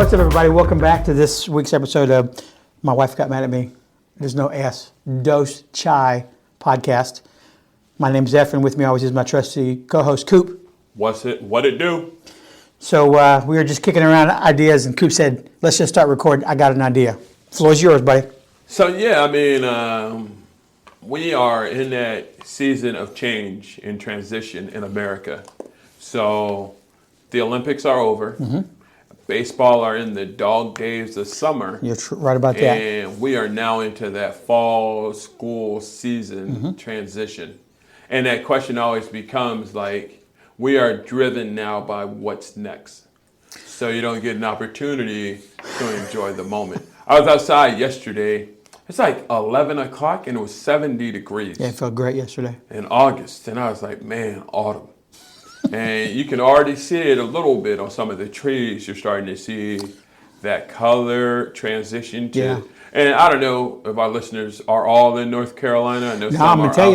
What's up, everybody? Welcome back to this week's episode of My Wife Got Mad at Me. There's no S. Dose Chai podcast. My name's Zeph, and with me always is my trusty co-host, Coop. What it do? So we were just kicking around ideas, and Coop said, let's just start recording. I got an idea. Floor's yours, buddy. So, yeah, we are in that season of change and transition in America. So, the Olympics are over. Mm-hmm. Baseball are in the dog days of summer. You're right about that. And we are now into that fall school season transition. And that question always becomes like, we are driven now by what's next. So you don't get an opportunity to enjoy the moment. I was outside yesterday. It's like 11 o'clock and it was 70 degrees. Yeah, it felt great yesterday. In August. And I was like, man, autumn. And you can already see it a little bit on some of the trees. You're starting to see that color transition to. Yeah. And I don't know if our listeners are all in North Carolina. I know some are outside. I'm going to tell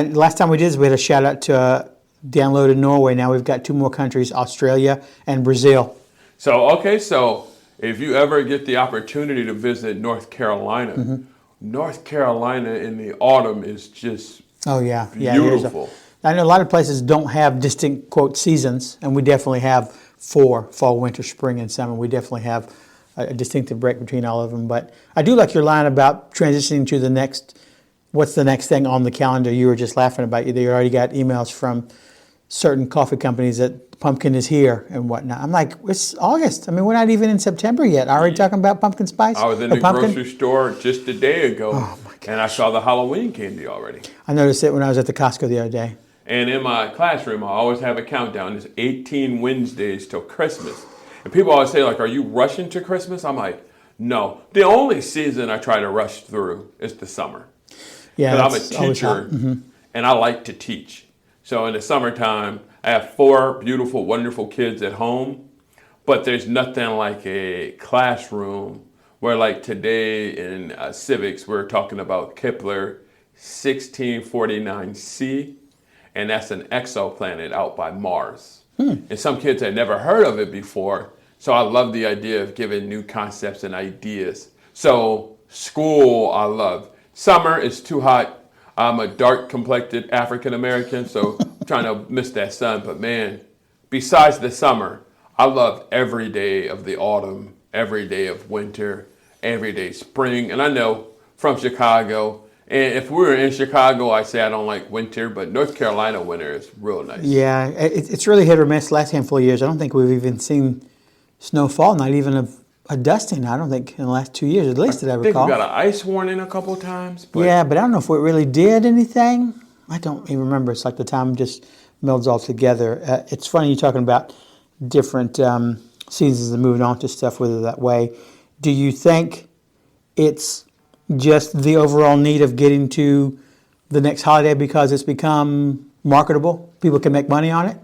you, last time we did this, we had a shout out to downloaded Norway. Now we've got two more countries, Australia and Brazil. So if you ever get the opportunity to visit North Carolina, North Carolina in the autumn is just beautiful. I know a lot of places don't have distinct, quote, seasons, and we definitely have four: fall, winter, spring, and summer. We definitely have a distinctive break between all of them. But I do like your line about transitioning to the next, what's the next thing on the calendar. You were just laughing about you already got emails from certain coffee companies that pumpkin is here and whatnot. I'm like, it's August. I mean, we're not even in September yet. Already talking about pumpkin spice? I was in the grocery store just a day ago, and I saw the Halloween candy already. I noticed it when I was at the Costco the other day. And in my classroom, I always have a countdown. It's 18 Wednesdays till Christmas. And people always say, like, are you rushing to Christmas? I'm like, no. The only season I try to rush through is the summer. Yeah, because I'm a teacher, and I like to teach. So in the summertime, I have 4 beautiful, wonderful kids at home. But there's nothing like a classroom where, like today in civics, we're talking about Kepler 1649c. And that's an exoplanet out by Mars. And some kids had never heard of it before. So I love the idea of giving new concepts and ideas. So school, I love. Summer is too hot. I'm a dark-complected African-American, so I'm trying to miss that sun. But man, besides the summer, I love every day of the autumn, every day of winter, every day spring. And I know from Chicago, and if we were in Chicago, I'd say I don't like winter, but North Carolina winter is real nice. Yeah, it's really hit or miss. Last handful of years, I don't think we've even seen snowfall, not even a dusting. I don't think in the last 2 years, at least, that I recall. I think we got an ice warning a couple of times. But yeah, but I don't know if we really did anything. I don't even remember. It's like the time just melds all together. It's funny you're talking about different seasons and moving on to stuff with it that way. Do you think it's just the overall need of getting to the next holiday because it's become marketable? People can make money on it?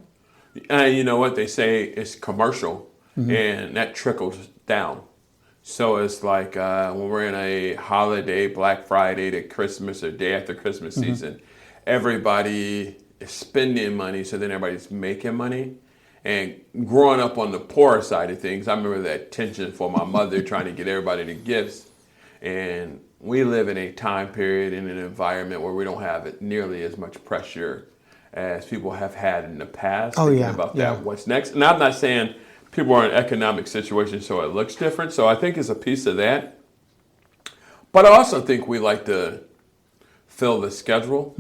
You know what? They say it's commercial, and that trickles down. So it's like when we're in a holiday, Black Friday to Christmas or day after Christmas season, everybody is spending money, so then everybody's making money. And growing up on the poorer side of things, I remember that tension for my mother trying to get everybody the gifts. And we live in a time period in an environment where we don't have nearly as much pressure as people have had in the past. About that, what's next. And I'm not saying people are in economic situations so it looks different. So I think it's a piece of that. But I also think we like to fill the schedule.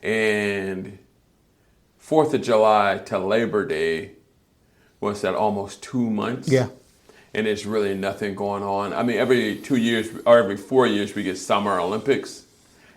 And 4th of July to Labor Day, what's that, almost 2 months? Yeah. And there's really nothing going on. I mean, every 2 years or every 4 years we get Summer Olympics,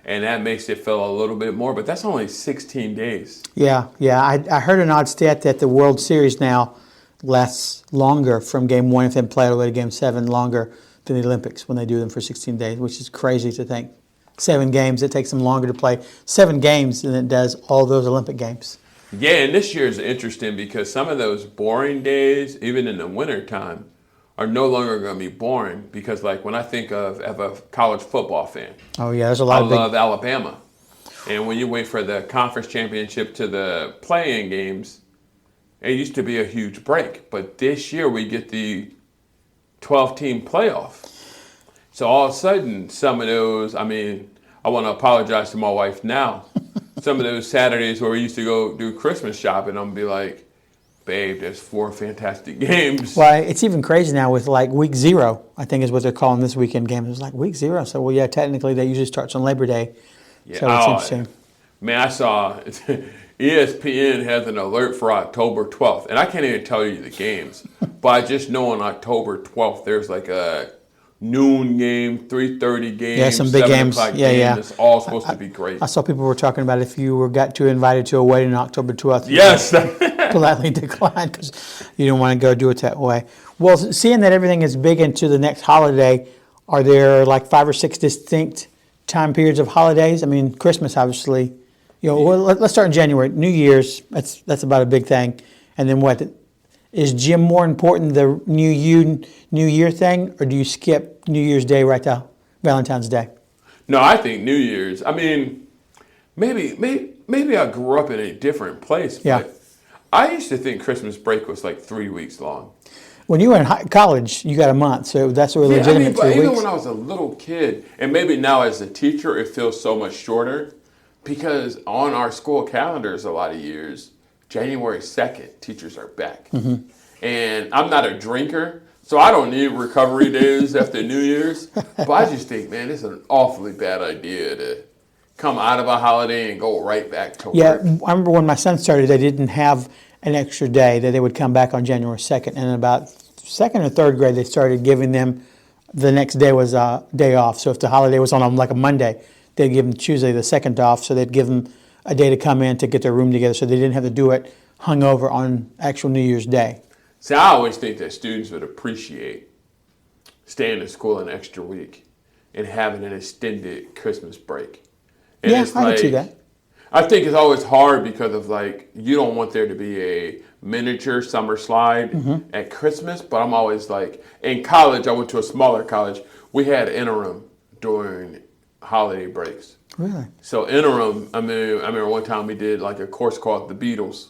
and that makes it feel a little bit more, but that's only 16 days. Yeah. I heard an odd stat that the World Series now lasts longer from Game 1 if they play all the way to Game 7 longer than the Olympics when they do them for 16 days, which is crazy to think. 7 games, it takes them longer to play 7 games than it does all those Olympic games. Yeah, and this year is interesting because some of those boring days, even in the wintertime, are no longer going to be boring because, like, when I think of a college football fan, there's a lot. I love Alabama, and when you wait for the conference championship to the play-in games, it used to be a huge break. But this year we get the 12-team playoff. So all of a sudden, some of those, I want to apologize to my wife now. Some of those Saturdays where we used to go do Christmas shopping, I'm going to be like, babe, there's 4 fantastic games. Well, it's even crazy now with like week 0, I think is what they're calling this weekend game. It's like week 0. So, well, yeah, technically that usually starts on Labor Day. Yeah. So it's interesting. Man, I saw ESPN has an alert for October 12th. And I can't even tell you the games. But I just know on October 12th, there's like a noon game, 3:30 game, Yeah, some big games. Yeah. It's all supposed to be great. I saw people were talking about if you got too invited to a wedding on October 12th. Yes. Politely decline because you don't want to go do it that way. Well, seeing that everything is big into the next holiday, are there like 5 or 6 distinct time periods of holidays? I mean, Christmas, obviously. Well, let's start in January. New Year's, that's about a big thing. And then what? Is gym more important, the New Year thing, or do you skip New Year's Day right to Valentine's Day? No, I think New Year's. Maybe I grew up in a different place, but Yeah. I used to think Christmas break was like 3 weeks long. When you were in college, you got a month, so that's a legitimate but 3 even weeks. when I was a little kid, and maybe now as a teacher, it feels so much shorter because on our school calendars a lot of years, January 2nd, teachers are back. Mm-hmm. And I'm not a drinker, so I don't need recovery days after New Year's. But I just think, man, it's an awfully bad idea to come out of a holiday and go right back to Yeah, work. I remember when my son started, they didn't have an extra day, that they would come back on January 2nd. And in about 2nd or 3rd grade, they started giving them, the next day was a day off. So if the holiday was on like a Monday, they'd give them Tuesday the 2nd off. So they'd give them a day to come in to get their room together. So they didn't have to do it hungover on actual New Year's Day. See, I always think that students would appreciate staying at school an extra week and having an extended Christmas break. And Yeah, it's I can see that. I think it's always hard because of like, you don't want there to be a miniature summer slide at Christmas, but I'm always like, in college, I went to a smaller college, we had interim during holiday breaks. Really? So interim, I remember one time we did like a course called The Beatles.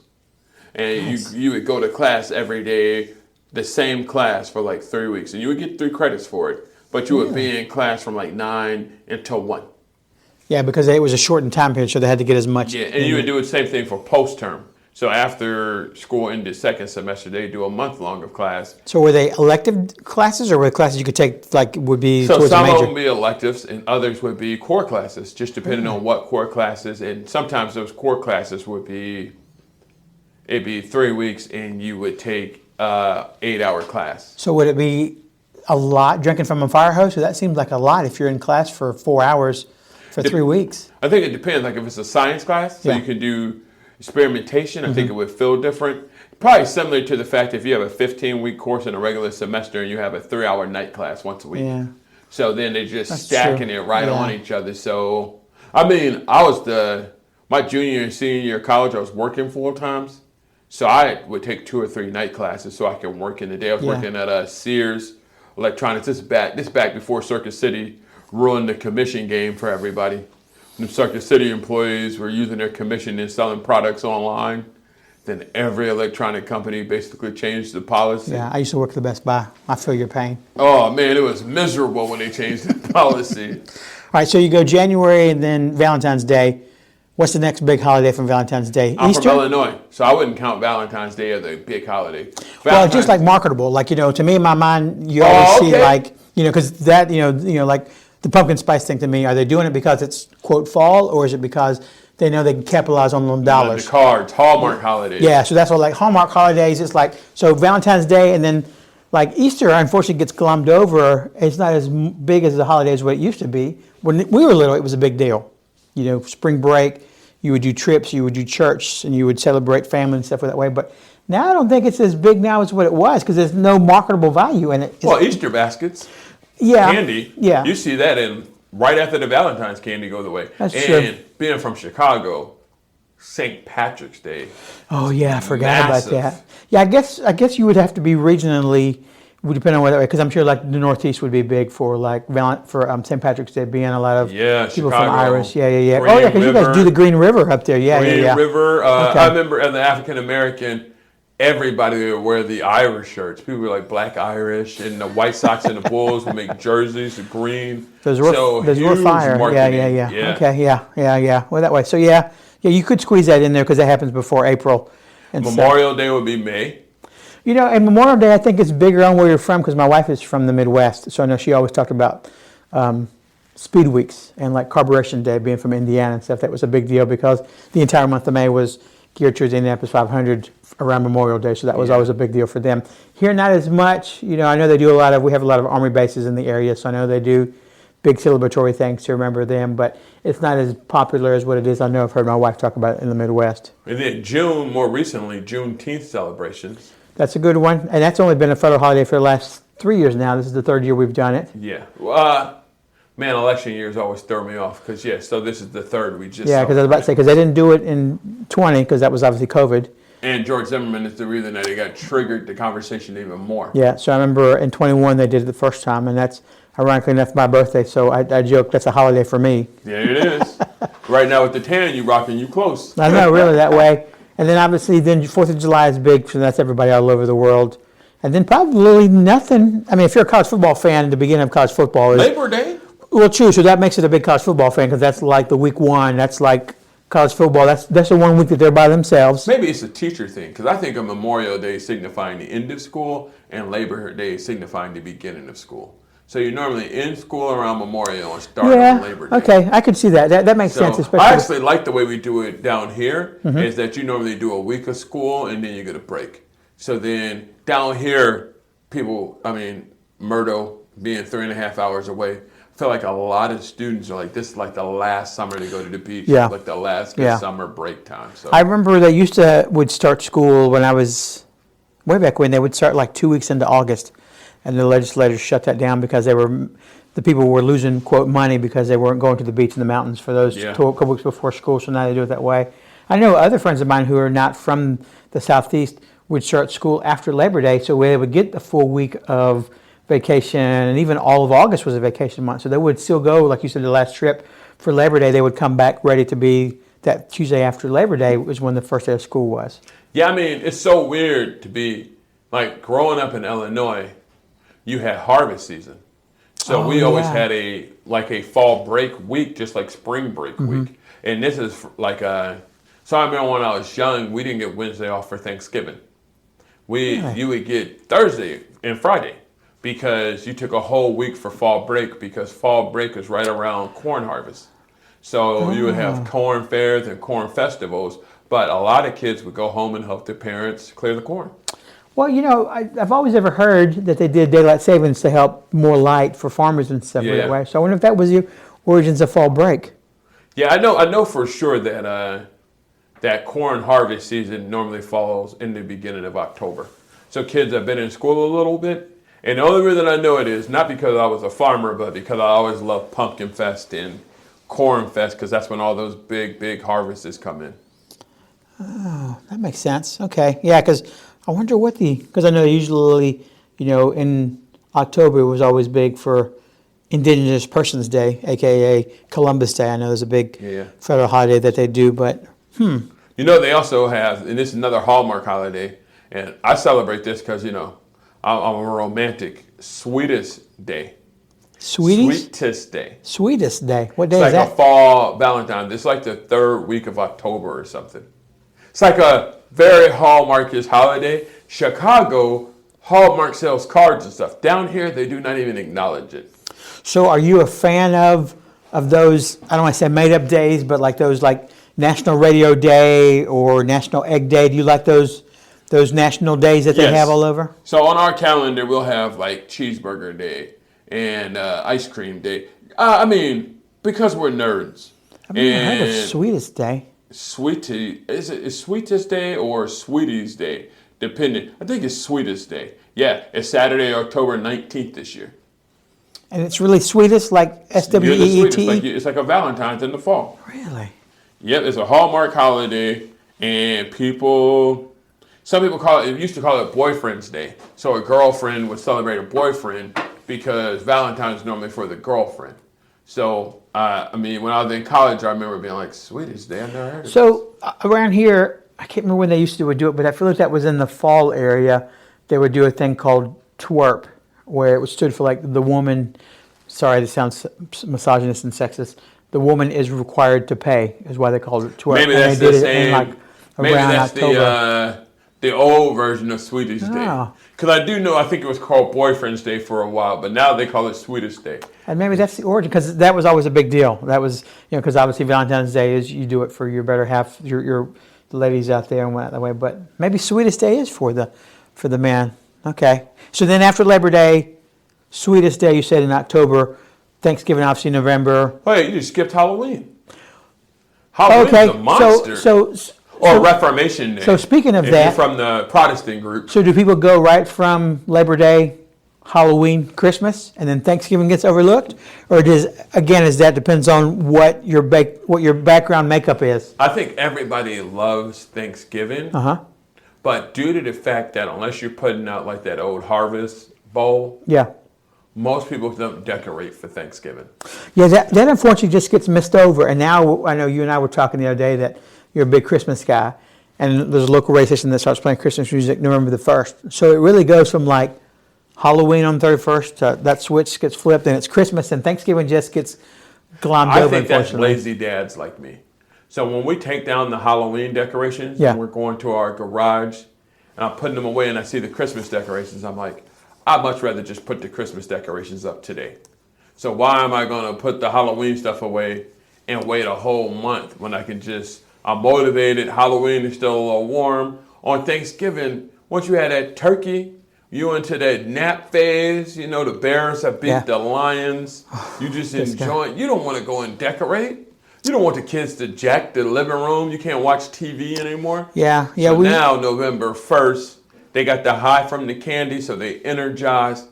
And Nice. you would go to class every day, the same class for like 3 weeks. And you would get 3 credits for it. But you would be in class from like 9 until 1. Yeah, because it was a shortened time period, so they had to get as much. Yeah, and you would do the same thing for post-term. So after school ended 2nd semester, they do a month long of class. So were they elective classes, or were they classes you could take, like, would be So towards a some of major? them be electives and others would be core classes, just depending on what core classes. And sometimes those core classes would be, it'd be 3 weeks and you would take 8-hour class. So would it be a lot drinking from a fire hose? So that seems like a lot if you're in class for 4 hours for 3 weeks. I think it depends. Like if it's a science class, so Yeah. you can do experimentation, I think it would feel different. Probably similar to the fact if you have a 15-week course in a regular semester and you have a 3-hour night class once a week. Yeah. So then they're just That's stacking true. it right Yeah. on each other. So, my junior and senior year of college, I was working full times. So I would take 2 or 3 night classes so I could work in the day. I was Yeah. working at Sears Electronics. This back before Circuit City ruined the commission game for everybody. The Circuit City employees were using their commission and selling products online. Then every electronic company basically changed the policy. Yeah, I used to work at the Best Buy. I feel your pain. Oh man, it was miserable when they changed the policy. All right, so you go January and then Valentine's Day. What's the next big holiday from Valentine's Day? I'm Easter? from Illinois, so I wouldn't count Valentine's Day as a big holiday. Well, just like marketable. Like, to me in my mind, you always see okay. like, because that, like the pumpkin spice thing to me, are they doing it because it's, quote, fall, or is it because they know they can capitalize on them dollars? The cards, Hallmark holidays. Yeah, so that's what, like, Hallmark holidays, it's like, so Valentine's Day and then, like, Easter, unfortunately, gets glommed over. It's not as big as the holidays what it used to be. When we were little, it was a big deal. Spring break, you would do trips, you would do church, and you would celebrate family and stuff that way. But now I don't think it's as big now as what it was because there's no marketable value in it. Well, Easter baskets, Yeah. candy. Yeah. You see that right after the Valentine's candy goes away. That's and true. Being from Chicago, St. Patrick's Day. Oh yeah, I forgot Massive. about that. Yeah, I guess you would have to be regionally, would depend on whether, because I'm sure like the Northeast would be big for like St. Patrick's Day being a lot of people from Chicago, Irish. Yeah. Green Oh yeah, because you guys River. do the Green River up there. Yeah, Green yeah. River. Okay. I remember as an African American, everybody would wear the Irish shirts. People were like Black Irish, and the White Sox and the Bulls would make jerseys, the green. Those were fire. Yeah. Okay, yeah. Well, that way. So yeah, you could squeeze that in there because that happens before April. And Memorial Day would be May. You know, and Memorial Day, I think it's bigger on where you're from because my wife is from the Midwest. So I know she always talked about speed weeks and like Carburetion Day, being from Indiana and stuff. That was a big deal because the entire month of May was geared towards the Indianapolis 500 around Memorial Day. So that was always a big deal for them. Here, not as much. You know, I know they do we have a lot of Army bases in the area. So I know they do big celebratory things to remember them, but it's not as popular as what it is. I know I've heard my wife talk about it in the Midwest. And then June, more recently, Juneteenth celebrations. That's a good one, and that's only been a federal holiday for the last 3 years now. This is the third year we've done it. Yeah. Man, election years always throw me off because, so this is the third we just Yeah, because I was about to say, because they didn't do it in 20 because that was obviously COVID. And George Zimmerman is the reason that it got triggered the conversation even more. Yeah, so I remember in 21 they did it the first time, and that's ironically enough my birthday, so I joke that's a holiday for me. Yeah, it is. Right now with the tan you rocking, you close. I know, really, that way. And then obviously then 4th of July is big, so that's everybody all over the world. And then probably nothing. I mean, if you're a college football fan, the beginning of college football is Labor Day. Well, true. So that makes it a big college football fan because that's like the week one. That's like college football. That's the 1 week that they're by themselves. Maybe it's a teacher thing because I think of Memorial Day signifying the end of school and Labor Day signifying the beginning of school. So you're normally in school around Memorial and start on Labor Day. Okay, I could see that. That makes sense. Especially I actually like the way we do it down here. Is that you normally do a week of school and then you get a break. So then down here, people, Murdo being 3.5 hours away, I feel like a lot of students are like, this is like the last summer to go to the beach, like the last good summer break time. So I remember they would start school when I was way back when. They would start like 2 weeks into August, and the legislators shut that down because the people were losing, quote, money because they weren't going to the beach in the mountains for those couple weeks before school, so now they do it that way. I know other friends of mine who are not from the Southeast would start school after Labor Day, so they would get the full week of vacation, and even all of August was a vacation month. So they would still go, like you said, the last trip for Labor Day. They would come back ready to be that Tuesday after Labor Day was when the first day of school was. Yeah, it's so weird to be like growing up in Illinois. You had harvest season, so we always had a fall break week, just like spring break week. And this is like so I remember when I was young, we didn't get Wednesday off for Thanksgiving. You would get Thursday and Friday, because you took a whole week for fall break because fall break is right around corn harvest. So you would have corn fairs and corn festivals, but a lot of kids would go home and help their parents clear the corn. Well, I've always ever heard that they did daylight savings to help more light for farmers and stuff that way. So I wonder if that was the origins of fall break. Yeah, I know for sure that that corn harvest season normally falls in the beginning of October. So kids have been in school a little bit. And the only reason I know it is not because I was a farmer, but because I always loved Pumpkin Fest and Corn Fest, because that's when all those big harvests come in. Oh, that makes sense. Okay. Yeah, because I wonder because I know usually, in October it was always big for Indigenous Persons Day, a.k.a. Columbus Day. I know there's a big federal holiday that they do, but They also have, and this is another Hallmark holiday, and I celebrate this because, I'm a romantic. Sweetest Day. Sweetest Day. Sweetest Day. What day is that? It's like a fall Valentine. It's like the third week of October or something. It's like a very Hallmarkish holiday. Chicago, Hallmark sells cards and stuff. Down here, they do not even acknowledge it. So are you a fan of those, I don't want to say made-up days, but like those like National Radio Day or National Egg Day? Do you like those national days that they have all over? So on our calendar, we'll have like Cheeseburger Day and Ice Cream Day. Because we're nerds. I've never heard of Sweetest Day. Is it Sweetest Day or Sweeties Day? Depending. I think it's Sweetest Day. Yeah, it's Saturday, October 19th this year. And it's really sweetest, like SWEET? It's like a Valentine's in the fall. Really? Yep, it's a Hallmark holiday, and some people used to call it Boyfriend's Day. So a girlfriend would celebrate a boyfriend because Valentine's is normally for the girlfriend. So, when I was in college, I remember being like, Sweetest Day, I've never heard of it. So around here, I can't remember when they used to do it, but I feel like that was in the fall area. They would do a thing called twerp, where it was stood for like the woman. Sorry, this sounds misogynist and sexist. The woman is required to pay, is why they called it twerp. Maybe And that's they the did it same. in like Maybe around that's October. the old version of Swedish Day. Oh. Because I do know, I think it was called Boyfriend's Day for a while, but now they call it Swedish Day. And maybe that's the origin, because that was always a big deal. That was, because obviously Valentine's Day is you do it for your better half, your the ladies out there and went that way. But maybe Swedish Day is for the man. Okay. So then after Labor Day, Swedish Day you said in October, Thanksgiving obviously November. Oh yeah, you just skipped Halloween. Halloween's Okay. a monster. Or Reformation Day. So speaking of if that, you're from the Protestant group. so do people go right from Labor Day, Halloween, Christmas, and then Thanksgiving gets overlooked, or does that depends on what your background makeup is? I think everybody loves Thanksgiving, but due to the fact that unless you're putting out like that old harvest bowl, Yeah. most people don't decorate for Thanksgiving. Yeah, that unfortunately just gets missed over. And now I know you and I were talking the other day that you're a big Christmas guy, and there's a local radio station that starts playing Christmas music November the 1st. So it really goes from like Halloween on the 31st to that switch gets flipped, and it's Christmas, and Thanksgiving just gets glommed I over, think that's unfortunately. lazy dads like me. So when we take down the Halloween decorations, Yeah. and we're going to our garage, and I'm putting them away, and I see the Christmas decorations, I'm like, I'd much rather just put the Christmas decorations up today. So why am I going to put the Halloween stuff away and wait a whole month when I can just, I'm motivated, Halloween is still a little warm. On Thanksgiving, once you had that turkey, you into that nap phase, the bears have beat the lions. You just enjoy it. You don't want to go and decorate. You don't want the kids to jack the living room. You can't watch TV anymore. Yeah. So now, November 1st, they got the high from the candy, so they energized.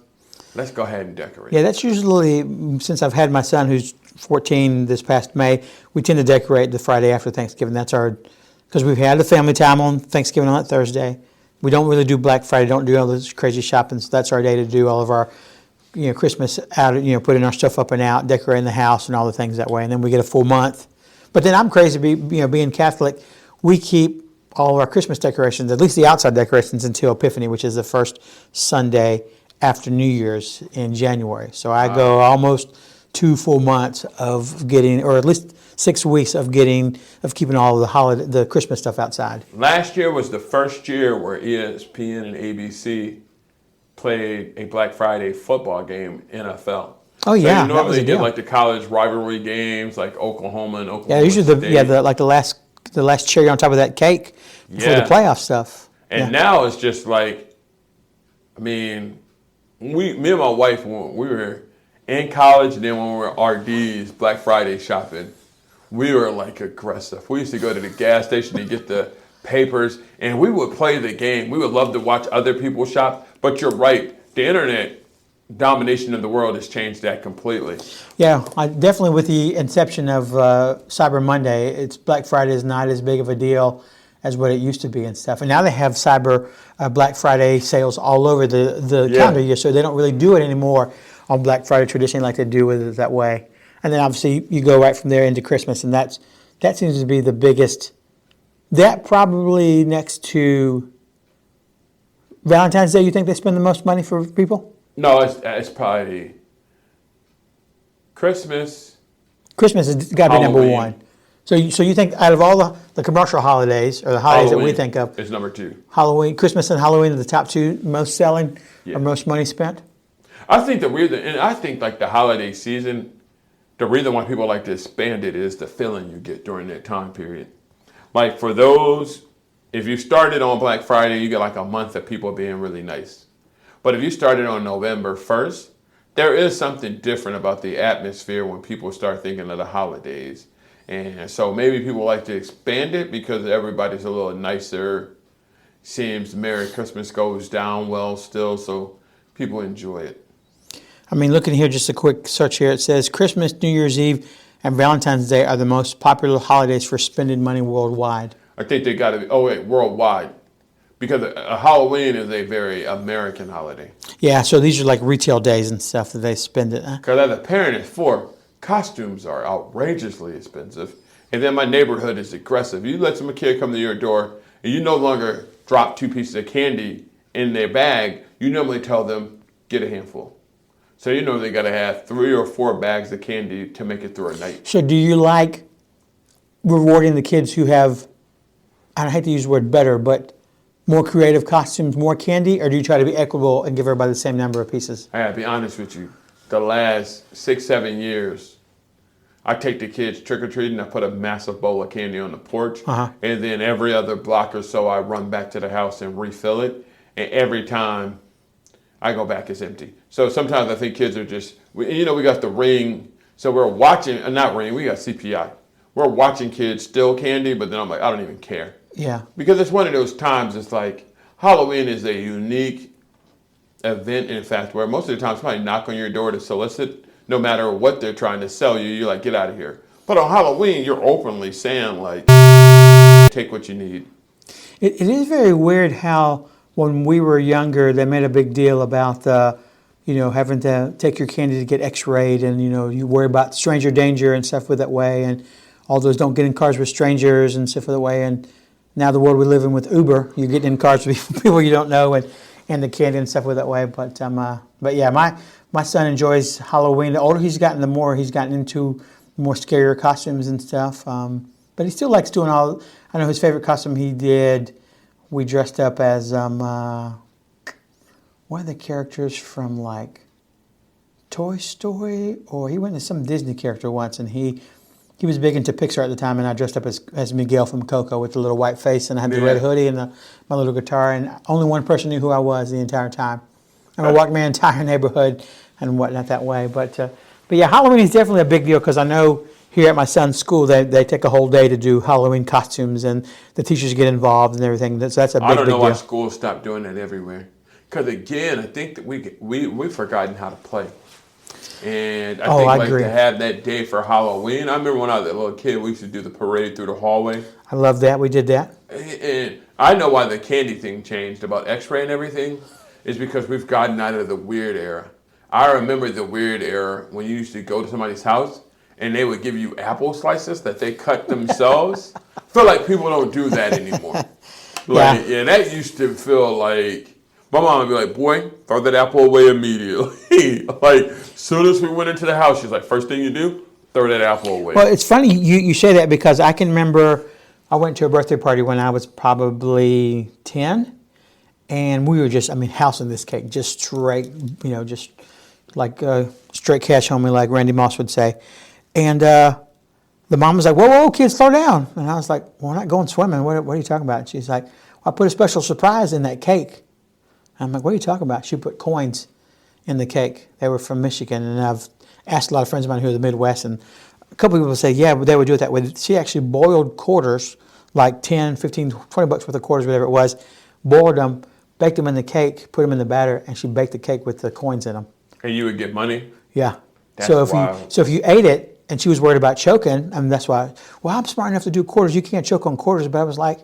Let's go ahead and decorate. Yeah, that's usually, since I've had my son who's 14 this past May, we tend to decorate the Friday after Thanksgiving. That's because we've had the family time on Thanksgiving on that Thursday. We don't really do Black Friday, don't do all this crazy shopping, so that's our day to do all of our, Christmas out, putting our stuff up and out, decorating the house and all the things that way, and then we get a full month. But then I'm crazy, being Catholic, we keep all of our Christmas decorations, at least the outside decorations, until Epiphany, which is the first Sunday after New Year's in January. So I go almost 2 full months of getting, or at least 6 weeks of keeping all of the Christmas stuff outside. Last year was the first year where ESPN and ABC played a Black Friday football game, NFL. Oh yeah, so you normally get deal. like the college rivalry games, like Oklahoma and Oklahoma. Yeah, usually State. the last cherry on top of that cake before the playoff stuff. And now it's just like, me and my wife, when we were in college, and then when we were RDs, Black Friday shopping, we were like aggressive. We used to go to the gas station to get the papers, and we would play the game. We would love to watch other people shop, but you're right. The internet domination of the world has changed that completely. Yeah, definitely with the inception of Cyber Monday, Black Friday is not as big of a deal as what it used to be and stuff. And now they have Black Friday sales all over the calendar year, so they don't really do it anymore on Black Friday traditionally like they do with it that way. And then obviously you go right from there into Christmas, and that seems to be the biggest. That probably next to Valentine's Day, you think they spend the most money for people? No, it's probably Christmas. Christmas has got to be number one. So you think out of all the commercial holidays, or the holidays Halloween that we think of, is number 2. Christmas and Halloween are the top 2 most selling or most money spent? I think like the holiday season, the reason why people like to expand it is the feeling you get during that time period. Like for those, if you started on Black Friday, you get like a month of people being really nice. But if you started on November 1st, there is something different about the atmosphere when people start thinking of the holidays. And so maybe people like to expand it because everybody's a little nicer. Seems Merry Christmas goes down well still, so people enjoy it. I mean, looking here, just a quick search here. It says Christmas, New Year's Eve, and Valentine's Day are the most popular holidays for spending money worldwide. I think they got to be, worldwide. Because Halloween is a very American holiday. Yeah, so these are like retail days and stuff that they spend it. Because as a parent at 4, costumes are outrageously expensive. And then my neighborhood is aggressive. You let some kid come to your door, and you no longer drop 2 pieces of candy in their bag, you normally tell them, get a handful. So you normally got to have 3 or 4 bags of candy to make it through a night. So do you like rewarding the kids who have, I hate to use the word better, but more creative costumes, more candy, or do you try to be equitable and give everybody the same number of pieces? I gotta be honest with you. The last 6, 7 years, I take the kids trick-or-treating, I put a massive bowl of candy on the porch, and then every other block or so I run back to the house and refill it, and every time I go back, it's empty. So sometimes I think kids are just, we got the Ring, so we're watching, not Ring, we got CPI. We're watching kids steal candy, but then I'm like, I don't even care. Yeah. Because it's one of those times, it's like, Halloween is a unique event, in fact, where most of the time somebody knock on your door to solicit, no matter what they're trying to sell you, you're like, get out of here. But on Halloween, you're openly saying, like, take what you need. It is very weird how when we were younger, they made a big deal about having to take your candy to get x-rayed, and, you worry about stranger danger and stuff with that way, and all those don't get in cars with strangers and stuff with that way. And now the world we live in with Uber, you get in cars with people you don't know, and the candy and stuff with that way. But yeah, my son enjoys Halloween. The older he's gotten, the more he's gotten into more scarier costumes and stuff. But he still likes doing all. I know his favorite costume he did. We dressed up as one of the characters from like Toy Story, or he went into some Disney character once, and he was big into Pixar at the time, and I dressed up as Miguel from Coco with the little white face, and I had the red hoodie and my little guitar, and only one person knew who I was the entire time. And I walked my entire neighborhood and whatnot that way. But yeah, Halloween is definitely a big deal, because I know here at my son's school, they take a whole day to do Halloween costumes, and the teachers get involved and everything. So that's a big deal. I don't know why schools stopped doing that everywhere. Because again, I think that we've forgotten how to play. And I think to have that day for Halloween. I remember when I was a little kid, we used to do the parade through the hallway. I love that. We did that. And I know why the candy thing changed about x-ray and everything, is because we've gotten out of the weird era. I remember the weird era when you used to go to somebody's house and they would give you apple slices that they cut themselves. I feel like people don't do that anymore. And that used to feel like, my mom would be like, boy, throw that apple away immediately. Like, soon as we went into the house, she's like, first thing you do, throw that apple away. Well, it's funny you say that, because I can remember I went to a birthday party when I was probably 10, and we were just, housing this cake, just straight, just like straight cash homie, like Randy Moss would say. And the mom was like, whoa, kids, slow down. And I was like, well, we're not going swimming. What are you talking about? And she's like, well, I put a special surprise in that cake. I'm like, what are you talking about? She put coins in the cake. They were from Michigan, and I've asked a lot of friends of mine who are in the Midwest, and a couple of people say, yeah, but they would do it that way. She actually boiled quarters, like 10, 15, 20 bucks worth of quarters, whatever it was, boiled them, baked them in the cake, put them in the batter, and she baked the cake with the coins in them. And you would get money? Yeah. That's wild. So if you ate it, and she was worried about choking, that's why, well, I'm smart enough to do quarters. You can't choke on quarters. But I was like,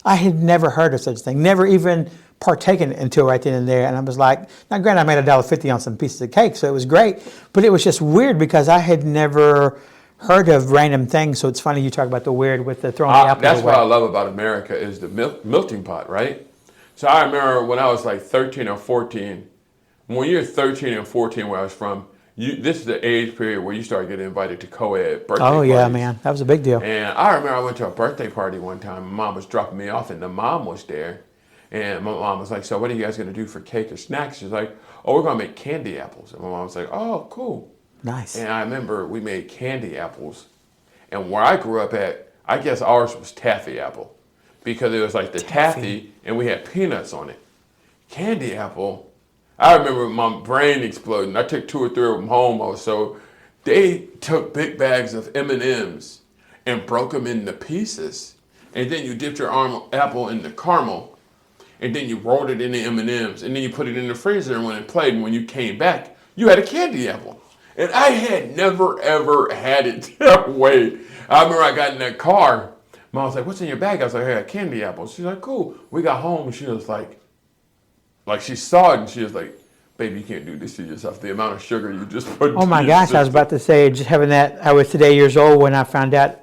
I had never heard of such a thing, never even partaken until right then and there. And I was like, now granted, I made $1.50 on some pieces of cake, so it was great. But it was just weird, because I had never heard of random things. So it's funny you talk about the weird with the throwing the apple away. That's what I love about America, is the melting pot, right? So I remember when I was like 13 or 14, when you're 13 and 14 where I was from, this is the age period where you start getting invited to co-ed birthday parties. Oh, yeah, man. That was a big deal. And I remember I went to a birthday party one time. My mom was dropping me off, and the mom was there. And my mom was like, so what are you guys going to do for cake or snacks? She's like, oh, we're going to make candy apples. And my mom was like, oh, cool. Nice. And I remember we made candy apples. And where I grew up at, I guess ours was taffy apple, because it was like the taffy and we had peanuts on it. Candy apple. I remember my brain exploding. I took 2 or 3 of them home also. They took big bags of M&Ms and broke them into pieces. And then you dipped your apple in the caramel. And then you rolled it in the M&Ms. And then you put it in the freezer and when it played. And when you came back, you had a candy apple. And I had never, ever had it that way. I remember I got in that car. Mom was like, what's in your bag? I was like, I got candy apples. She's like, cool. We got home and she was like she saw it and she was like, baby, you can't do this to yourself. The amount of sugar you just put. Oh my gosh, I was about to say, just having that, I was today years old when I found out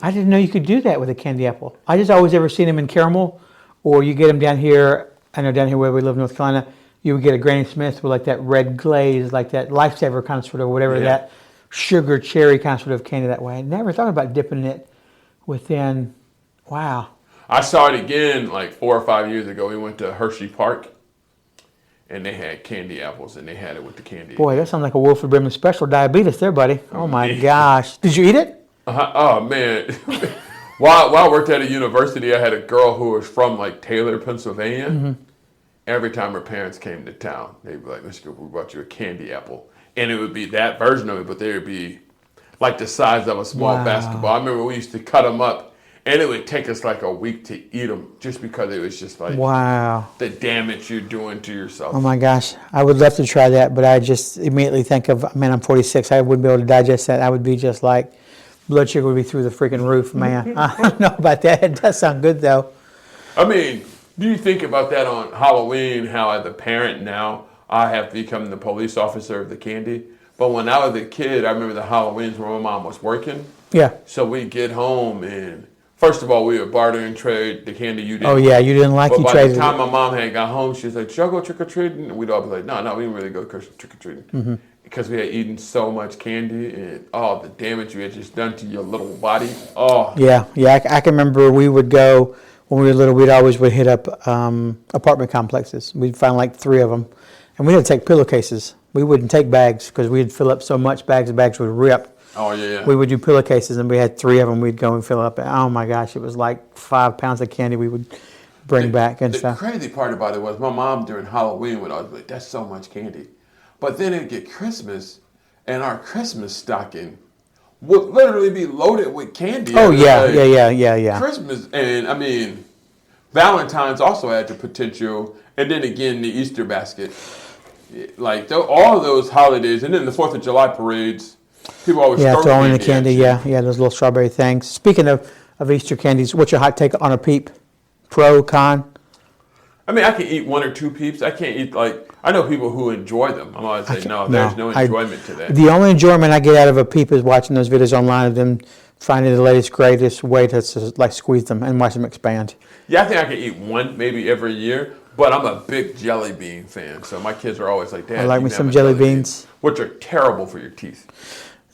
I didn't know you could do that with a candy apple. I just always ever seen them in caramel, or you get them down here. I know down here where we live in North Carolina, you would get a Granny Smith with like that red glaze, like that Lifesaver kind of sort of whatever that sugar cherry kind of sort of candy that way. I never thought about dipping it within. Wow. I saw it again like 4 or 5 years ago. We went to Hershey Park, and they had candy apples, and they had it with the candy. Boy, that sounds like a Wilford Brimley special diabetes there, buddy. Oh my gosh. Did you eat it? Oh man. While I worked at a university, I had a girl who was from like Taylor, Pennsylvania. Mm-hmm. Every time her parents came to town, they'd be like, "Let's go. We brought you a candy apple," and it would be that version of it, but they would be like the size of a small basketball. I remember we used to cut them up, and it would take us like a week to eat them, just because it was just like the damage you're doing to yourself. Oh my gosh, I would love to try that, but I just immediately think of, man, I'm 46. I wouldn't be able to digest that. I would be just like, blood sugar would be through the freaking roof, man. I don't know about that. It does sound good, though. I mean, do you think about that on Halloween, how as a parent now, I have become the police officer of the candy? But when I was a kid, I remember the Halloweens where my mom was working. Yeah. So we'd get home, and first of all, we would barter and trade the candy you didn't like. Oh, yeah, you didn't like, but you by traded the time it. my mom had got home, she was like, "Should I go trick-or-treating?" And we'd all be like, no, we didn't really go trick-or-treating. Mm-hmm. Because we had eaten so much candy, and the damage you had just done to your little body. Oh. Yeah, I can remember we would go, when we were little, we'd always hit up apartment complexes. We'd find like 3 of them, and we had to take pillowcases. We wouldn't take bags because we'd fill up so much bags, the bags would rip. Oh, yeah. We would do pillowcases, and we had 3 of them. We'd go and fill up. Oh, my gosh, it was like 5 pounds of candy we would bring back and stuff. The crazy part about it was my mom during Halloween would always be like, "That's so much candy." But then it'd get Christmas, and our Christmas stocking would literally be loaded with candy. Oh, yeah. Christmas, and I mean, Valentine's also had the potential, and then again, the Easter basket. Like, all of those holidays, and then the 4th of July parades, people always throwing the candy, those little strawberry things. Speaking of Easter candies, what's your hot take on a Peep? Pro, con? I mean, I can eat 1 or 2 Peeps. I can't eat, I know people who enjoy them. I'm always like, there's no enjoyment to that. The only enjoyment I get out of a Peep is watching those videos online of them finding the latest, greatest way to squeeze them and watch them expand. Yeah, I think I can eat 1 maybe every year, but I'm a big jelly bean fan. So my kids are always like, "Dad, I like me some jelly beans." Which are terrible for your teeth.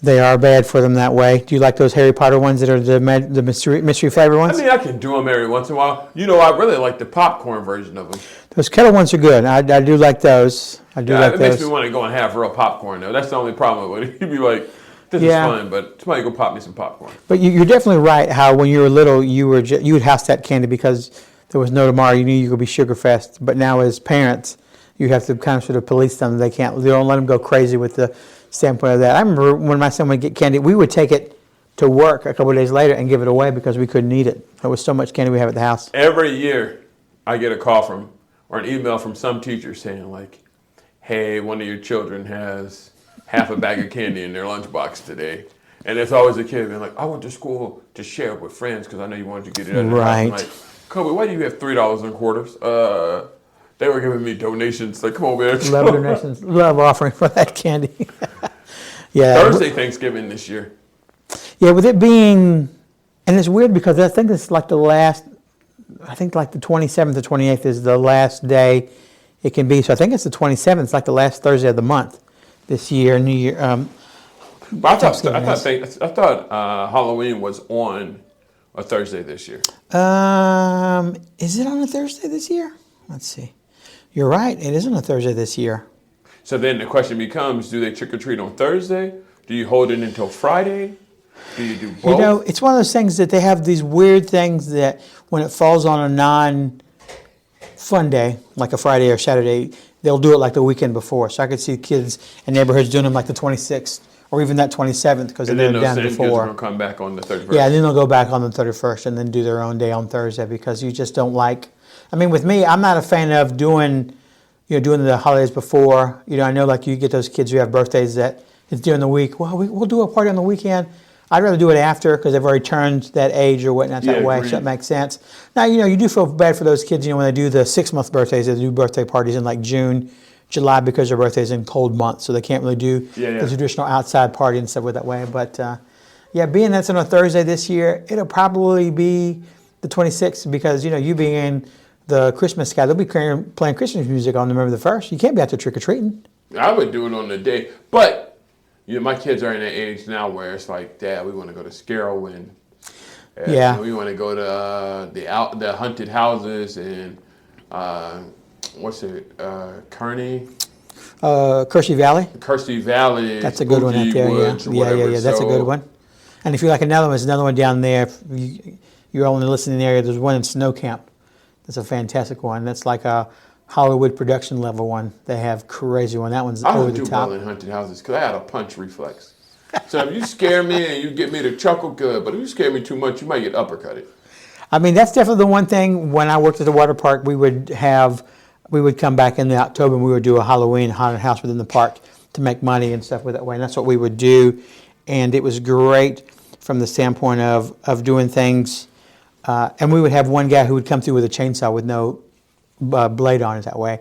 They are bad for them that way. Do you like those Harry Potter ones that are the mystery flavor ones? I mean, I can do them every once in a while. I really like the popcorn version of them. Those kettle ones are good. I do like those. It makes me want to go and have real popcorn, though. That's the only problem with it. You'd be like, this is fun, but somebody go pop me some popcorn. But you're definitely right how when you were little, you would house that candy because there was no tomorrow. You knew you could be sugar fast. But now as parents, you have to kind of sort of police them. They don't let them go crazy with the standpoint of that. I remember when my son would get candy, we would take it to work a couple of days later and give it away because we couldn't eat it. There was so much candy we have at the house. Every year, I get a call or an email from some teacher saying like, "Hey, one of your children has half a bag of candy in their lunchbox today." And there's always a kid being like, "I went to school to share it with friends because I know you wanted to get it out of the house." I'm like, "Kobe, why do you have $3 in quarters?" They were giving me donations. Like, come on, man. Love donations. Love offering for that candy. Thursday Thanksgiving this year. Yeah, with it being, and it's weird because I think it's like the 27th or 28th is the last day it can be. So I think it's the 27th. It's like the last Thursday of the month this year, New Year. But I thought Halloween was on a Thursday this year. Is it on a Thursday this year? Let's see. You're right. It is on a Thursday this year. So then the question becomes, do they trick-or-treat on Thursday? Do you hold it until Friday? Do you do both? It's one of those things that they have these weird things that when it falls on a non-fun day, like a Friday or Saturday, they'll do it like the weekend before. So I could see kids in neighborhoods doing them like the 26th or even that 27th because they're down before. And then those same kids are going to come back on the 31st. Yeah, and then they'll go back on the 31st and then do their own day on Thursday because you just don't like... I mean, with me, I'm not a fan of doing the holidays before. I know like you get those kids who have birthdays that it's during the week. Well, we'll do a party on the weekend. I'd rather do it after because they've already turned that age or whatnot that way. Agreed. So that makes sense. Now, you do feel bad for those kids, when they do the 6-month birthdays, they do birthday parties in like June, July because their birthday's in cold months. So they can't really do the traditional outside party and stuff with that way. But Yeah, being that's on a Thursday this year, it'll probably be the 26th because, you being in the Christmas sky, they'll be playing Christmas music on November the 1st. You can't be out there trick-or-treating. I would do it on the day. But, my kids are in that age now where it's like, Dad, we want to go to Scarowin. Yeah. We want to go to the haunted houses and, Kearney? Kersey Valley. Kersey Valley. That's a good one out there, yeah. Yeah. That's a good one. And if you like another one, there's another one down there. If you're only listening area, there's one in Snow Camp. That's a fantastic one. That's like a Hollywood production level one. They have crazy one. That one's over the top. I don't do well in haunted houses because I had a punch reflex. So if you scare me and you get me to chuckle, good. But if you scare me too much, you might get uppercutted. I mean, that's definitely the one thing. When I worked at the water park, we would come back in the October and we would do a Halloween haunted house within the park to make money and stuff with that way. And that's what we would do. And it was great from the standpoint of doing things. And we would have one guy who would come through with a chainsaw with no blade on it that way.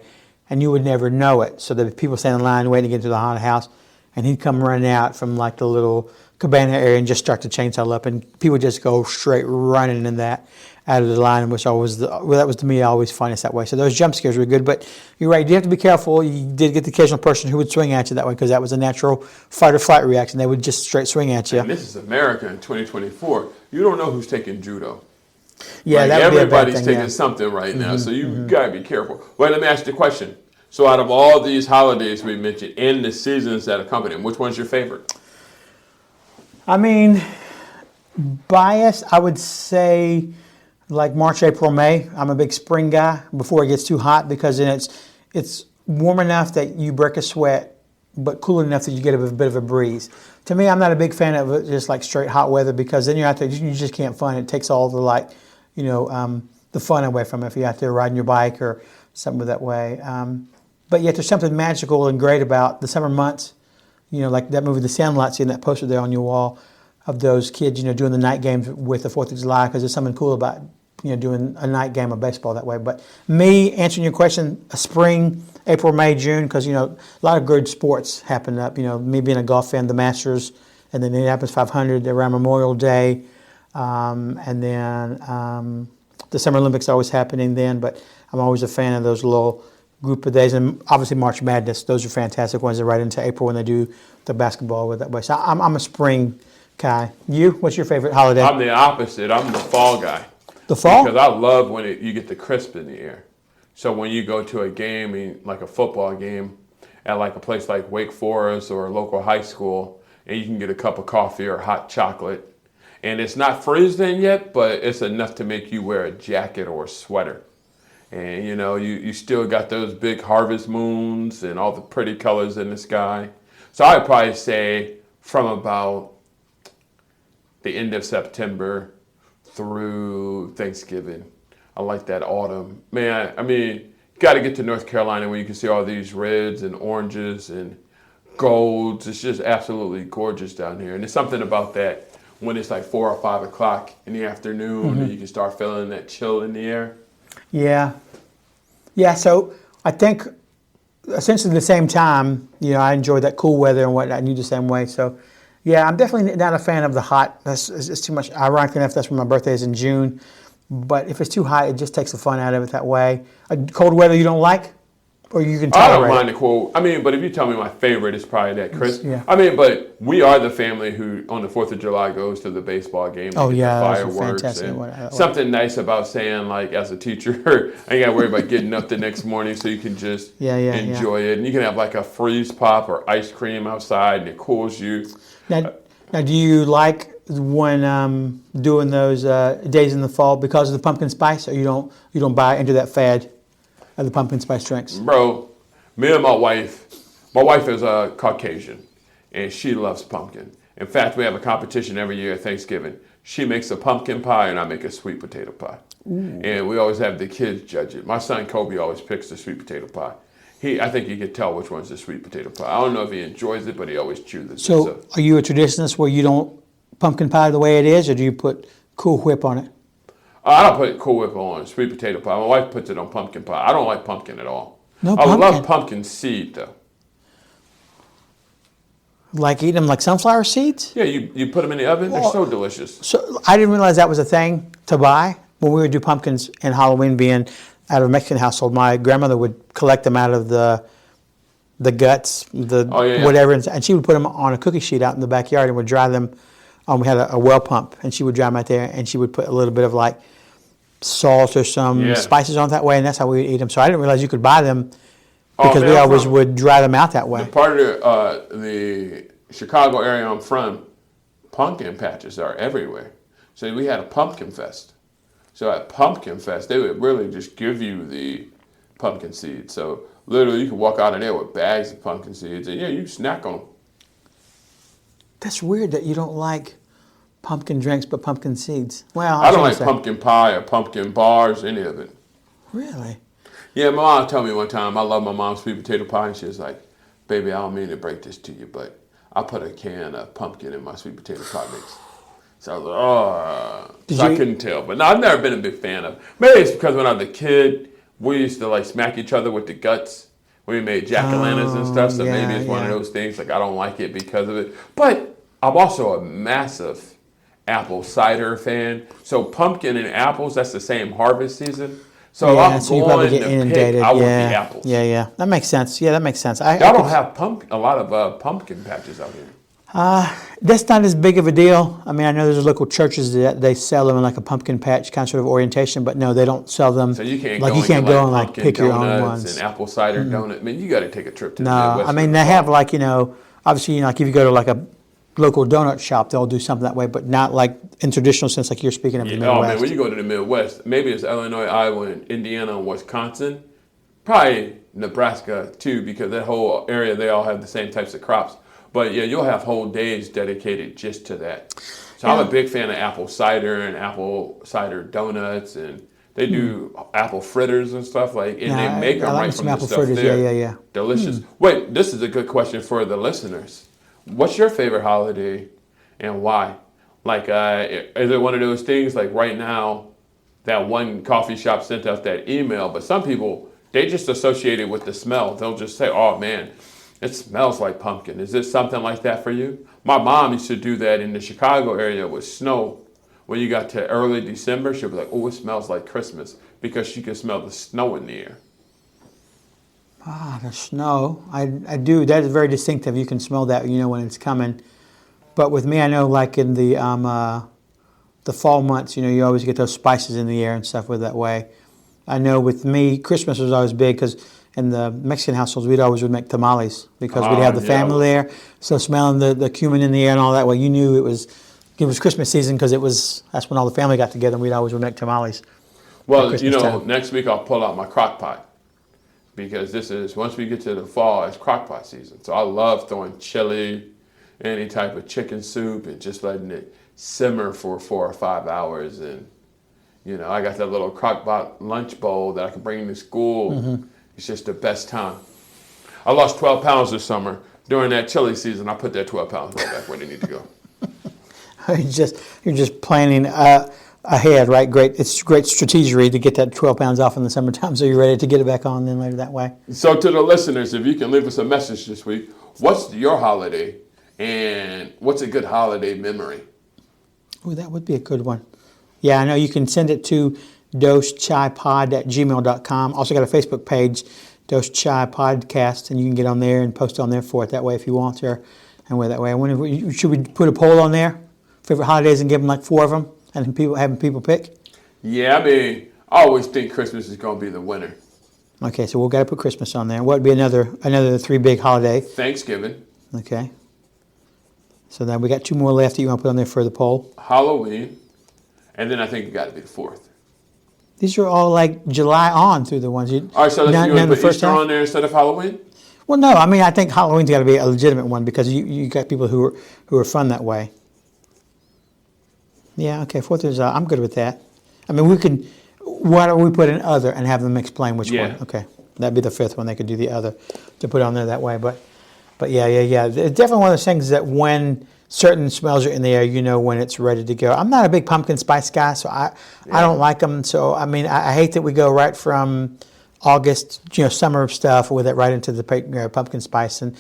And you would never know it. So the people stand in line waiting to get into the haunted house. And he'd come running out from like the little cabana area and just start the chainsaw up. And people just go straight running in that out of the line, which that was to me always funnest that way. So those jump scares were good. But you're right, you have to be careful. You did get the occasional person who would swing at you that way because that was a natural fight or flight reaction. They would just straight swing at you. And this is America in 2024. You don't know who's taking judo. Yeah, like that would everybody's be a bad thing, taking something right now, so you gotta be careful. Well, let me ask you a question. So, out of all these holidays we mentioned and the seasons that accompany them, which one's your favorite? I mean, bias, I would say like March, April, May. I'm a big spring guy before it gets too hot because then it's warm enough that you break a sweat, but cool enough that you get a bit of a breeze. To me, I'm not a big fan of just like straight hot weather because then you're out there, you just can't fun. It takes all the the fun away from it if you're out there riding your bike or something that way. But yet there's something magical and great about the summer months. Like that movie, The Sandlot, seeing that poster there on your wall of those kids, doing the night games with the 4th of July because there's something cool about, doing a night game of baseball that way. But me, answering your question, a spring, April, May, June, because, a lot of good sports happen up. Me being a golf fan, the Masters, and then the Indianapolis 500 around Memorial Day, and then the Summer Olympics are always happening then, but I'm always a fan of those little group of days, and obviously March Madness. Those are fantastic ones. They're right into April when they do the basketball with that way. So I'm a spring guy. You? What's your favorite holiday? I'm the opposite. I'm the fall guy. The fall? Because I love when you get the crisp in the air. So when you go to a game, like a football game, at like a place like Wake Forest or a local high school, and you can get a cup of coffee or hot chocolate, and it's not freezing yet, but it's enough to make you wear a jacket or a sweater. And you still got those big harvest moons and all the pretty colors in the sky. So I'd probably say from about the end of September through Thanksgiving. I like that autumn. Man, I mean, you got to get to North Carolina when you can see all these reds and oranges and golds. It's just absolutely gorgeous down here. And there's something about that when it's like 4 or 5 o'clock in the afternoon and you can start feeling that chill in the air. Yeah. So I think essentially the same time, I enjoy that cool weather and whatnot, and you the same way. So, yeah, I'm definitely not a fan of the hot. It's too much. Ironically enough, that's when my birthday is in June. But if it's too hot, it just takes the fun out of it that way. Cold weather you don't like? Or you can tolerate? I don't mind the cold. I mean, but if you tell me my favorite is probably that crisp. Yeah. I mean, but we are the family who on the 4th of July goes to the baseball game. Oh, yeah, the that's fireworks. fantastic. Something nice about saying, like, as a teacher, I ain't got to worry about getting up the next morning so you can just enjoy it. And you can have like a freeze pop or ice cream outside and it cools you. Now, do you like when doing those days in the fall because of the pumpkin spice, or you don't buy into that fad of the pumpkin spice drinks? Bro, me and my wife is a Caucasian, and she loves pumpkin. In fact, we have a competition every year at Thanksgiving. She makes a pumpkin pie, and I make a sweet potato pie. Ooh. And we always have the kids judge it. My son Kobe always picks the sweet potato pie. I think he can tell which one's the sweet potato pie. I don't know if he enjoys it, but he always chews it. So are you a traditionalist where you don't pumpkin pie the way it is, or do you put Cool Whip on it? I don't put Cool Whip on sweet potato pie. My wife puts it on pumpkin pie. I don't like pumpkin at all. No I pumpkin? love pumpkin seed, though. Like eating them like sunflower seeds? Yeah, you put them in the oven. They're so delicious. So I didn't realize that was a thing to buy. When we would do pumpkins and Halloween being out of a Mexican household, my grandmother would collect them out of the guts, whatever, and she would put them on a cookie sheet out in the backyard and would dry them. We had a well pump, and she would dry them out there, and she would put a little bit of like salt or some spices on it that way, and that's how we would eat them. So I didn't realize you could buy them because we always would dry them out that way. The part of the Chicago area I'm from, pumpkin patches are everywhere. So we had a pumpkin fest. So at Pumpkin Fest, they would really just give you the pumpkin seeds. So literally, you could walk out of there with bags of pumpkin seeds, and you snack on them. That's weird that you don't like pumpkin drinks but pumpkin seeds. Well, I don't like pumpkin pie or pumpkin bars, any of it. Really? Yeah, my mom told me one time, I love my mom's sweet potato pie, and she was like, baby, I don't mean to break this to you, but I put a can of pumpkin in my sweet potato pie mix. So I was like, I couldn't tell. But no, I've never been a big fan of it. Maybe it's because when I was a kid, we used to like smack each other with the guts. We made jack-o'-lanterns and stuff, so maybe it's one of those things, like I don't like it because of it. But I'm also a massive apple cider fan. So pumpkin and apples, that's the same harvest season. So if I'm going to pick, I want the apples. Yeah. That makes sense. Yeah, that makes sense. Y'all don't have a lot of pumpkin patches out here. That's not as big of a deal. I mean, I know there's local churches that they sell them in like a pumpkin patch kind of sort of orientation, but no, they don't sell them. So you can't go and like pick your own ones. And apple cider donut. I mean, you got to take a trip to the No, Midwest. I mean, they have like, obviously, like if you go to like a local donut shop, they'll do something that way, but not like in traditional sense like you're speaking of the Midwest. Oh, man, when you go to the Midwest, maybe it's Illinois, Iowa, and Indiana, and Wisconsin. Probably Nebraska, too, because that whole area, they all have the same types of crops. But yeah, you'll have whole days dedicated just to that. So I'm a big fan of apple cider and apple cider donuts, and they do apple fritters and stuff and they make them right from the stuff fritters. there. Yeah. Delicious. Wait, this is a good question for the listeners. What's your favorite holiday and why? Like, is it one of those things like right now, that one coffee shop sent out that email, but some people, they just associate it with the smell. They'll just say, oh man, it smells like pumpkin. Is this something like that for you? My mom used to do that in the Chicago area with snow. When you got to early December, she'd be like, oh, it smells like Christmas, because she could smell the snow in the air. The snow. I do. That is very distinctive. You can smell that, when it's coming. But with me, I know like in the fall months, you always get those spices in the air and stuff with that way. I know with me, Christmas was always big because in the Mexican households, we'd always make tamales because we'd have the family there. So smelling the cumin in the air and all that, well, you knew it was Christmas season because that's when all the family got together and we'd always make tamales. Well, next week I'll pull out my crock pot because once we get to the fall, it's crock pot season. So I love throwing chili, any type of chicken soup, and just letting it simmer for 4 or 5 hours. And, I got that little crock pot lunch bowl that I can bring to school. Mm-hmm. It's just the best time. I lost 12 pounds this summer. During that chili season, I put that 12 pounds right back where they need to go. You're just planning ahead, right? It's great strategy to get that 12 pounds off in the summertime, so you're ready to get it back on then later that way. So to the listeners, if you can leave us a message this week, what's your holiday and what's a good holiday memory? Oh, that would be a good one. Yeah, I know you can send it to doschipod@gmail.com. Also got a Facebook page, Dose Chai Podcast, and you can get on there and post on there for it that way if you want to, and way that way. Should we put a poll on there? Favorite holidays and give them like 4 of them and having people pick? Yeah, I always think Christmas is going to be the winner. Okay, so we've got to put Christmas on there. What would be another 3 big holiday? Thanksgiving. Okay. So then we got 2 more left that you want to put on there for the poll. Halloween. And then I think it got to be the 4th. These are all like July on through the ones. All right, so let's put Easter on there instead of Halloween? Well, no. I think Halloween's got to be a legitimate one because you got people who are fun that way. Yeah, okay, 4th is, I'm good with that. Why don't we put an other and have them explain which one? Okay, that'd be the 5th one. They could do the other to put on there that way. But yeah. It's definitely one of those things that when certain smells are in the air, when it's ready to go. I'm not a big pumpkin spice guy, so I don't like them. So, I hate that we go right from August, summer stuff with it right into the pumpkin spice. And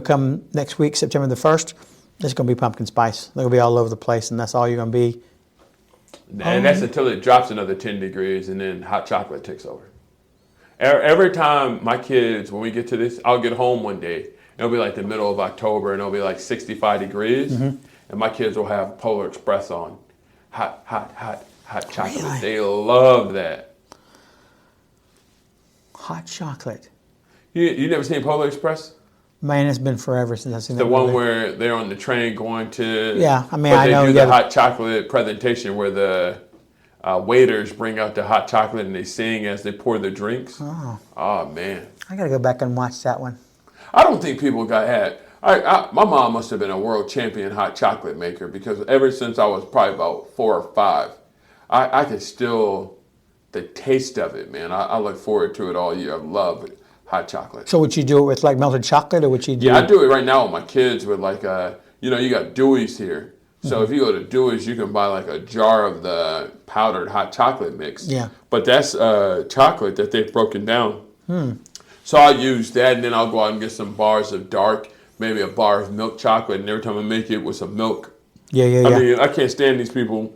come next week, September the 1st, it's going to be pumpkin spice. They're going to be all over the place, and that's all you're going to be. And that's until it drops another 10 degrees, and then hot chocolate takes over. Every time my kids, when we get to this, I'll get home one day. It'll be like the middle of October, and it'll be like 65 degrees, and my kids will have Polar Express on. Hot chocolate. Really? They love that. Hot chocolate. You never seen Polar Express? Man, it's been forever since I've seen The that one movie. where they're on the train going to... Yeah, I mean, but I they know do you the gotta- hot chocolate presentation where the waiters bring out the hot chocolate and they sing as they pour the drinks. Oh man. I got to go back and watch that one. I don't think people my mom must have been a world champion hot chocolate maker, because ever since I was probably about 4 or 5, I could still, the taste of it, man. I look forward to it all year. I love hot chocolate. So would you do it with like melted chocolate, or would you do? Yeah, I do it right now with my kids with like, you got Dewey's here. So if you go to Dewey's, you can buy like a jar of the powdered hot chocolate mix. Yeah. But that's chocolate that they've broken down. So I'll use that, and then I'll go out and get some bars of dark, maybe a bar of milk chocolate, and every time I make it with some milk. Yeah. I mean, I can't stand these people.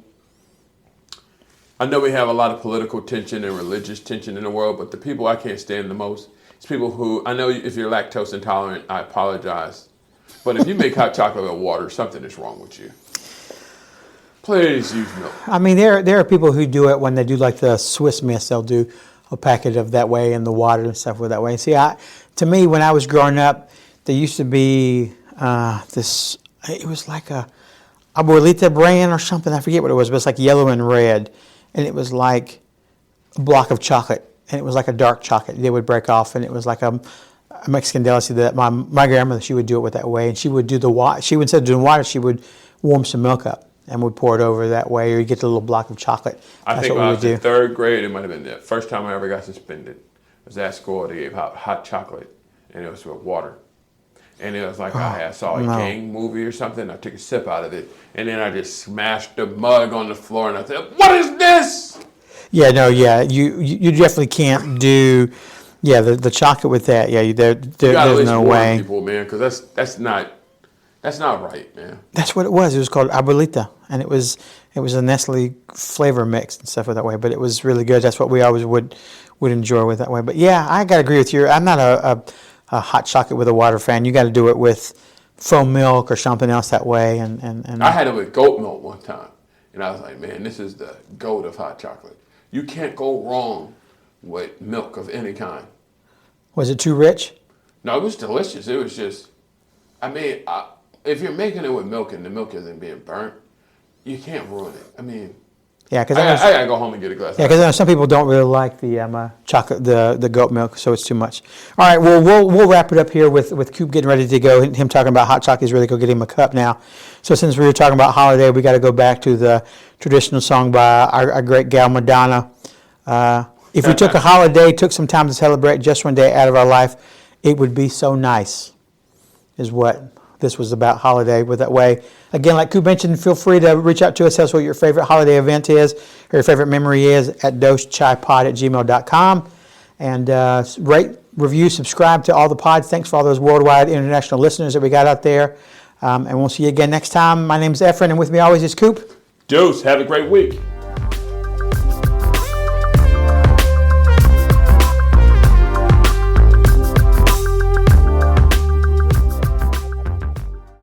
I know we have a lot of political tension and religious tension in the world, but the people I can't stand the most is people who, I know if you're lactose intolerant, I apologize. But if you make hot chocolate with water, something is wrong with you. Please use milk. I mean, there are people who do it when they do like the Swiss Miss. They'll do a packet of that way and the water and stuff with that way. See, to me, when I was growing up, there used to be this. It was like a abuelita brand or something. I forget what it was, but it's like yellow and red, and it was like a block of chocolate, and it was like a dark chocolate. They would break off, and it was like a Mexican delicacy that my grandmother, she would do it with that way, and she would do the water. She would, instead of doing water, she would warm some milk up and would pour it over that way, or you get the little block of chocolate. I That's think what when I we was would in do. 3rd grade, it might have been the first time I ever got suspended. It was at school. They gave out hot chocolate, and it was with water. And it was like I saw a gang movie or something. I took a sip out of it, and then I just smashed the mug on the floor, and I said, "What is this?" Yeah, no, yeah, you definitely can't do, the chocolate with that. Yeah, You gotta at there's least no warn way. people, man, because that's not right, man. That's what it was. It was called abuelita, and it was a Nestle flavor mix and stuff with that way. But it was really good. That's what we always would enjoy with that way. But yeah, I gotta agree with you. I'm not a hot chocolate with a water fan. You got to do it with foam milk or something else that way. And I had it with goat milk one time, and I was like, man, this is the goat of hot chocolate. You can't go wrong with milk of any kind. Was it too rich? No, it was delicious. It was just, I mean, if you're making it with milk and the milk isn't being burnt, you can't ruin it. I mean, Yeah, because I gotta go home and get a glass. Yeah, because some people don't really like the chocolate, the goat milk, so it's too much. All right, well, we'll wrap it up here with Coop getting ready to go. Him talking about hot chocolate. He's really going to get him a cup now. So since we were talking about holiday, we got to go back to the traditional song by our great gal Madonna. If we took a holiday, took some time to celebrate just one day out of our life, it would be so nice, is what this was about, holiday with that way. Again, like Coop mentioned, feel free to reach out to us, tell us what your favorite holiday event is, or your favorite memory is at doschipod@gmail.com. And rate, review, subscribe to all the pods. Thanks for all those worldwide international listeners that we got out there. And we'll see you again next time. My name is Efren, and with me always is Coop. Deuce, have a great week.